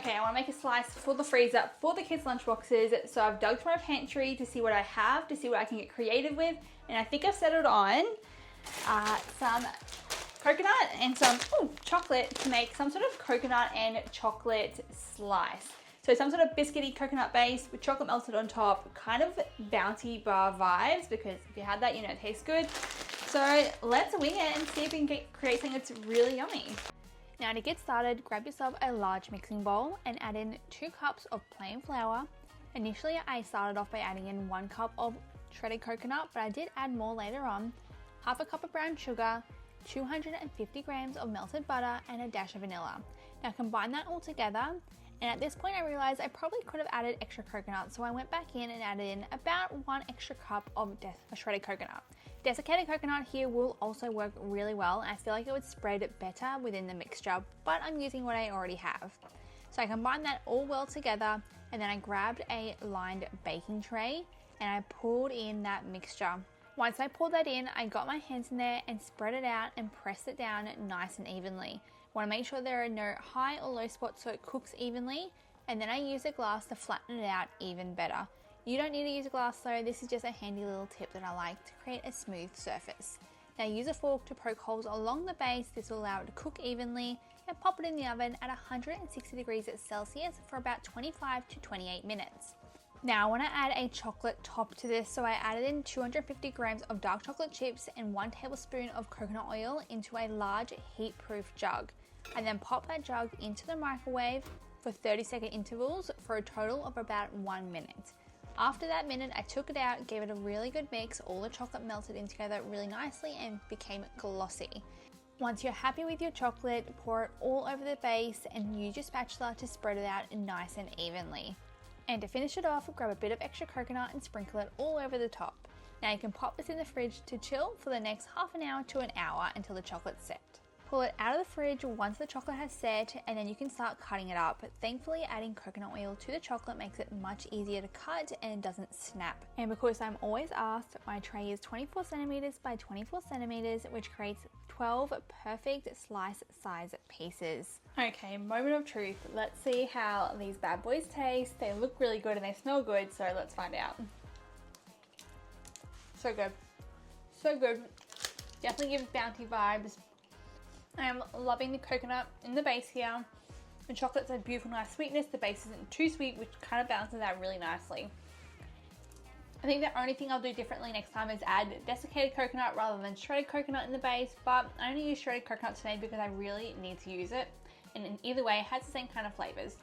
Okay, I want to make a slice for the freezer for the kids' lunchboxes. So I've dug through my pantry to see what I have, to see what I can get creative with. And I think I've settled on some coconut and some chocolate to make some sort of coconut and chocolate slice. So some sort of biscuity coconut base with chocolate melted on top, kind of Bounty Bar vibes, because if you had that, you know it tastes good. So let's wing it and see if we can create something that's really yummy. Now to get started, grab yourself a large mixing bowl and add in 2 cups of plain flour. Initially I started off by adding in 1 cup of shredded coconut, but I did add more later on, half a cup of brown sugar, 250 grams of melted butter, and a dash of vanilla. Now combine that all together, and at this point I realized I probably could have added extra coconut, so I went back in and added in about 1 extra cup of shredded coconut. Desiccated coconut here will also work really well, and I feel like it would spread better within the mixture, but I'm using what I already have. So I combined that all well together, and then I grabbed a lined baking tray and I poured in that mixture. Once I poured that in, I got my hands in there and spread it out and pressed it down nice and evenly. Want to make sure there are no high or low spots so it cooks evenly, and then I use a glass to flatten it out even better. You don't need to use a glass though, this is just a handy little tip that I like to create a smooth surface. Now use a fork to poke holes along the base. This will allow it to cook evenly, and pop it in the oven at 160 degrees Celsius for about 25 to 28 minutes. Now I want to add a chocolate top to this, so I added in 250 grams of dark chocolate chips and 1 tablespoon of coconut oil into a large heat-proof jug. I then pop that jug into the microwave for 30-second intervals for a total of about 1 minute. After that minute, I took it out, gave it a really good mix, all the chocolate melted in together really nicely and became glossy. Once you're happy with your chocolate, pour it all over the base and use your spatula to spread it out nice and evenly. And to finish it off, grab a bit of extra coconut and sprinkle it all over the top. Now you can pop this in the fridge to chill for the next half an hour to an hour until the chocolate's set. Pull it out of the fridge once the chocolate has set, and then you can start cutting it up. Thankfully, adding coconut oil to the chocolate makes it much easier to cut and it doesn't snap. And because I'm always asked, my tray is 24 centimeters by 24 centimeters, which creates 12 perfect slice size pieces. Okay, moment of truth. Let's see how these bad boys taste. They look really good and they smell good, so let's find out. So good. So good. Definitely gives Bounty vibes. I'm loving the coconut in the base here. The chocolate's a beautiful, nice sweetness. The base isn't too sweet, which kind of balances out really nicely. I think the only thing I'll do differently next time is add desiccated coconut rather than shredded coconut in the base, but I only use shredded coconut today because I really need to use it. And in either way, it has the same kind of flavors.